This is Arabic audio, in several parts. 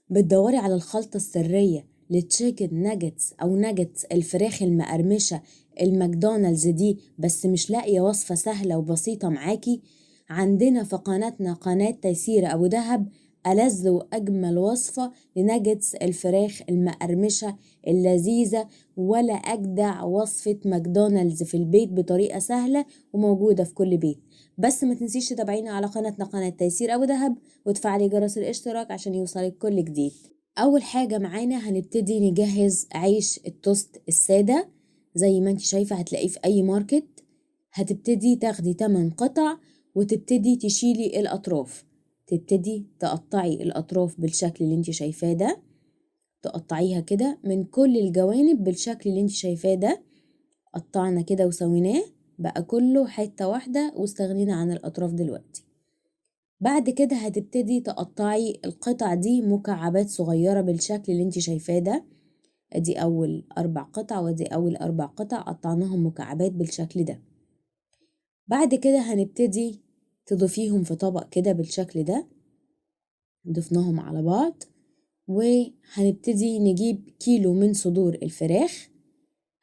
بتدوري على الخلطة السرية للتشيكن ناجتس أو ناجتس الفراخ المقرمشة الماكدونالدز دي، بس مش لاقية وصفة سهلة وبسيطة معاكي؟ عندنا في قناتنا قناة تيسير أبو دهب ألذ وأجمل وصفة لناجتس الفراخ المقرمشة اللذيذة، ولا أجدع وصفة ماكدونالدز في البيت بطريقة سهلة وموجودة في كل بيت. بس ما تنسيش تتابعينا على قناتنا قناة تيسير أبو دهب وتفعلي جرس الاشتراك عشان يوصلك كل جديد. اول حاجة معانا هنبتدي نجهز عيش التوست السادة، زي ما انت شايفة هتلاقيه في اي ماركت. هتبتدي تاخدي 8 قطع وتبتدي تشيلي الاطراف، تبتدي تقطعي الاطراف بالشكل اللي انت شايفاه ده، تقطعيها كده من كل الجوانب بالشكل اللي انت شايفاه ده. قطعنا كده وسويناه بقى كله حتة واحدة واستغنينا عن الاطراف دلوقتي. بعد كده هتبتدي تقطعي القطع دي مكعبات صغيرة بالشكل اللي انت شايفاه ده. ادي اول 4 قطع وادي اول 4 قطع قطعناهم مكعبات بالشكل ده. بعد كده هنبتدي تضيفيهم في طبق كده بالشكل ده، ضفناهم على بعض. وهنبتدي نجيب كيلو من صدور الفراخ،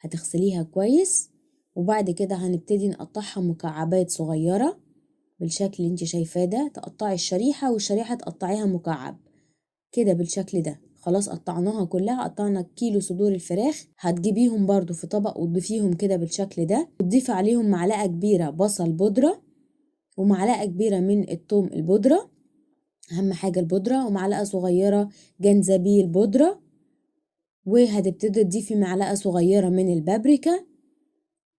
هتغسليها كويس، وبعد كده هنبتدي نقطعها مكعبات صغيرة بالشكل اللي انت شايفاه ده. تقطعي الشريحة والشريحة تقطعيها مكعب كده بالشكل ده. خلاص قطعناها كلها، قطعنا كيلو صدور الفراخ. هتجيبيهم برضو في طبق وتضيفيهم كده بالشكل ده، وتضيفي عليهم معلقة كبيرة بصل بودرة ومعلقة كبيرة من الثوم البودرة، اهم حاجة البودرة، ومعلقة صغيرة جنزبيل بودرة. وهتبتدي تضيفي معلقة صغيرة من البابريكا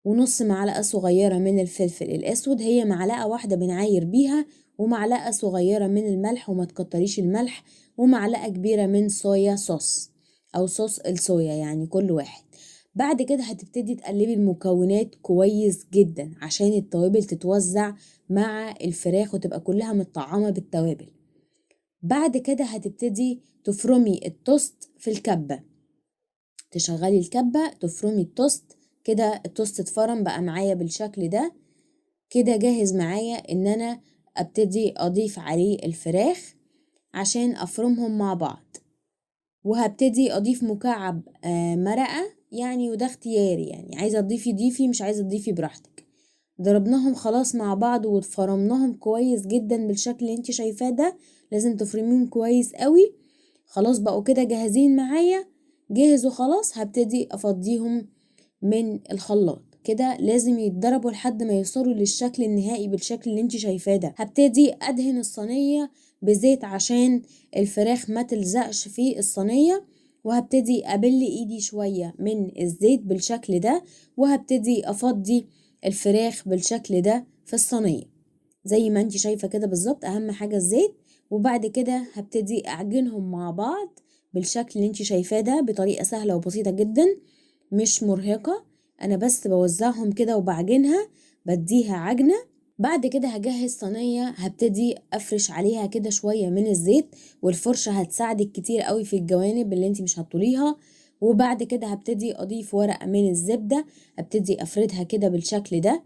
ونص معلقة صغيرة من الفلفل الأسود، هي معلقة واحدة بنعاير بيها، ومعلقة صغيرة من الملح وما تكتريش الملح، ومعلقة كبيرة من صويا صوص أو صوص الصويا يعني كل واحد. بعد كده هتبتدي تقلبي المكونات كويس جدا عشان التوابل تتوزع مع الفراخ وتبقى كلها متطعمة بالتوابل. بعد كده هتبتدي تفرمي التوست في الكبة، تشغلي الكبة تفرمي التوست كده. التوست اتفرم بقى معايا بالشكل ده كده، جاهز معايا ان انا ابتدي اضيف عليه الفراخ عشان افرمهم مع بعض. وهبتدي اضيف مكعب مرقة يعني، وده اختياري يعني، عايزة تضيفي ضيفي، مش عايزة تضيفي براحتك. ضربناهم خلاص مع بعض واتفرمناهم كويس جدا بالشكل اللي انت شايفاه ده. لازم تفرميهم كويس قوي. خلاص بقوا كده جاهزين معايا، جهزوا خلاص. هبتدي افضيهم من الخلاط كده، لازم يتضربوا لحد ما يوصلوا للشكل النهائي بالشكل اللي انت شايفاه ده. هبتدي ادهن الصينية بزيت عشان الفراخ ما تلزقش في الصينية، وهبتدي ابل ايدي شوية من الزيت بالشكل ده، وهبتدي افضي الفراخ بالشكل ده في الصينية زي ما انت شايفة كده بالظبط. اهم حاجة الزيت. وبعد كده هبتدي اعجنهم مع بعض بالشكل اللي انت شايفاه ده بطريقة سهلة وبسيطة جدا مش مرهقة. انا بس بوزعهم كده وبعجنها، بديها عجنة. بعد كده هجهز صينية، هبتدي افرش عليها كده شوية من الزيت، والفرشة هتساعدك كتير قوي في الجوانب اللي انت مش هتطوليها. وبعد كده هبتدي اضيف ورقة من الزبدة، ابتدي افردها كده بالشكل ده.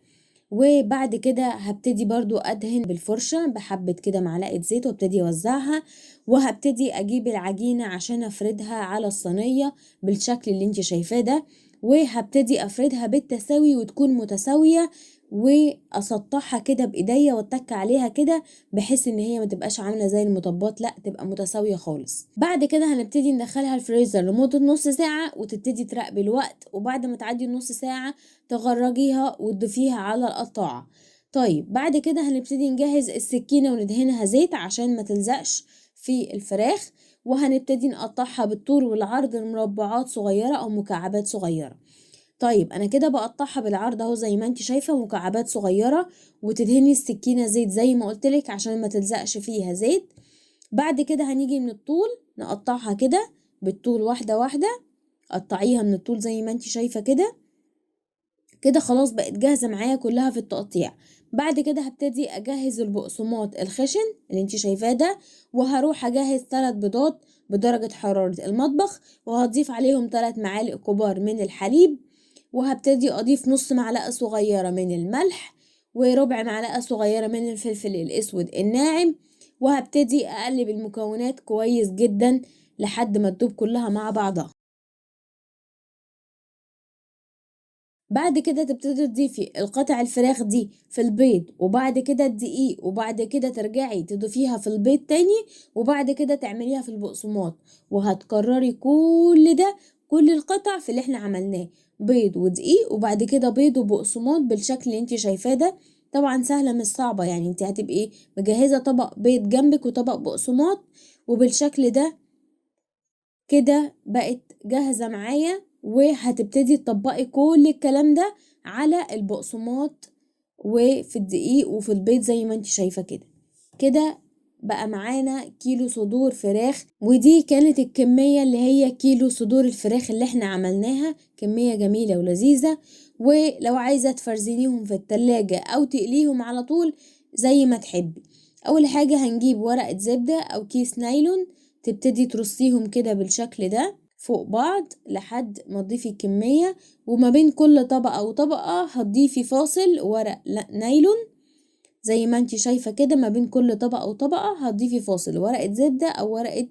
وبعد كده هبتدي برضو ادهن بالفرشة بحبة كده معلقة زيت وابتدي اوزعها. وهبتدي اجيب العجينة عشان افردها على الصينية بالشكل اللي انت شايفاه ده، وهبتدي افردها بالتساوي وتكون متساوية، واسطحها كده بايديا واتك عليها كده بحيث ان هي ما تبقاش عاملة زي المطبات، لا تبقى متساوية خالص. بعد كده هنبتدي ندخلها الفريزر لمدة نص ساعة وتبتدي تراقبي الوقت، وبعد ما تعدي النص ساعة تغرجيها وتضيفيها على القطاعة. طيب بعد كده هنبتدي نجهز السكينة وندهنها زيت عشان ما تلزقش في الفراخ، وهنبتدي نقطعها بالطول والعرض مربعات صغيرة او مكعبات صغيرة. طيب انا كده بقطعها بالعرض اهو زي ما انت شايفة مكعبات صغيرة، وتدهني السكينة زيت زي ما قلتلك عشان ما تلزقش فيها زيت. بعد كده هنيجي من الطول نقطعها كده بالطول واحدة واحدة، قطعيها من الطول زي ما انت شايفة كده. كده خلاص بقت جاهزة معايا كلها في التقطيع. بعد كده هبتدي اجهز البقسماط الخشن اللي انت شايفاه ده، وهروح اجهز 3 بيضات بدرجة حرارة المطبخ، وهضيف عليهم 3 معالق كبار من الحليب، وهبتدي اضيف نص معلقة صغيرة من الملح، وربع معلقة صغيرة من الفلفل الاسود الناعم. وهبتدي اقلب المكونات كويس جدا لحد ما تدوب كلها مع بعضها. بعد كده تبتدي تضيفي القطع الفراخ دي في البيض، وبعد كده الدقيق، وبعد كده ترجعي تضيفيها في البيض تاني، وبعد كده تعمليها في البقسماط، وهتكرري كل ده، كل القطع في اللي احنا عملناه، بيض ودقيق وبعد كده بيض وبقسماط بالشكل اللي انت شايفاه ده. طبعا سهلة مش صعبة، يعني انت هتبقي مجهزة طبق بيض جنبك وطبق بقسماط، وبالشكل ده كده بقت جاهزة معايا. وهتبتدي تطبقي كل الكلام ده على البقسماط وفي الدقيق وفي البيض زي ما انت شايفة كده. كده بقى معانا كيلو صدور فراخ، ودي كانت الكمية اللي هي كيلو صدور الفراخ اللي احنا عملناها، كمية جميلة ولذيذة. ولو عايزة تفرزنيهم في التلاجة او تقليهم على طول زي ما تحبي. اول حاجة هنجيب ورقة زبدة او كيس نايلون، تبتدي ترصيهم كده بالشكل ده فوق بعض لحد ما تضيفي الكمية، وما بين كل طبقة وطبقة هتضيفي فاصل ورق نايلون زي ما انتي شايفة كده. ما بين كل طبقة وطبقة هتضيفي فاصل ورقة زبدة او ورقة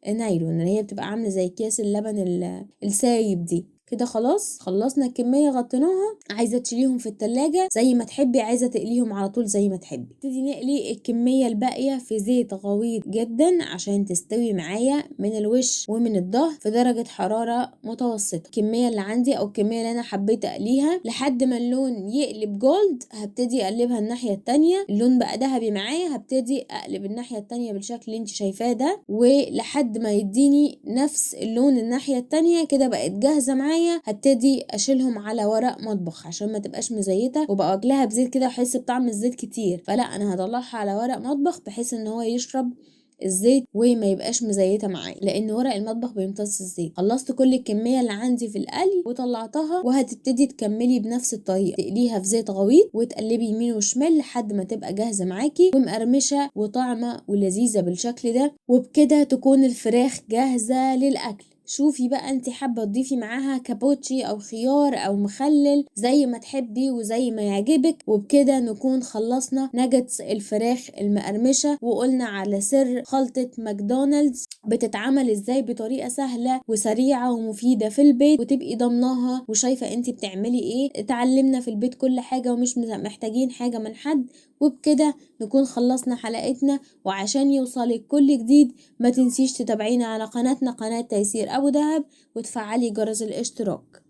نايلون اللي هي بتبقى عاملة زي اكياس اللبن السايب دي. كده خلاص خلصنا الكمية غطيناها. عايزة تشيليهم في التلاجة زي ما تحبي، عايزة تقليهم على طول زي ما تحبي. نبتدي نقلي الكمية الباقية في زيت غويط جدا عشان تستوي معايا من الوش ومن الظهر في درجة حرارة متوسطة. الكمية اللي عندي او الكمية اللي انا حبيت اقليها لحد ما اللون يقلب جولد هبتدي اقلبها الناحية التانية. اللون بقى ذهبي معايا هبتدي اقلب الناحية التانية بالشكل اللي انت شايفاه ده، ولحد ما يديني نفس اللون الناحية التانية. كده بقت جاهزة معايا. هبتدي اشيلهم على ورق مطبخ عشان ما تبقاش مزيتة وبقى واكلها بزيت كده واحس بطعم الزيت كتير، فلا انا هطلعها على ورق مطبخ بحيث ان هو يشرب الزيت وما يبقاش مزيته معايا، لان ورق المطبخ بيمتص الزيت. خلصت كل الكميه اللي عندي في القلي وطلعتها، وهتبتدي تكملي بنفس الطريقه، تقليها في زيت غويط وتقلبي يمين وشمال لحد ما تبقى جاهزه معاكي ومقرمشه وطعمه ولذيذه بالشكل ده. وبكده تكون الفراخ جاهزه للاكل. شوفي بقى انت حابه تضيفي معاها كابوتشي او خيار او مخلل زي ما تحبي وزي ما يعجبك. وبكده نكون خلصنا ناجتس الفراخ المقرمشه، وقلنا على سر خلطه ماكدونالدز بتتعمل ازاي بطريقه سهله وسريعه ومفيده في البيت وتبقي ضمناها وشايفه انت بتعملي ايه. اتعلمنا في البيت كل حاجه ومش محتاجين حاجه من حد. وبكده نكون خلصنا حلقتنا. وعشان يوصلك كل جديد ما تنسيش تتابعينا على قناتنا قناة تيسير أبو دهب وتفعلي جرس الاشتراك.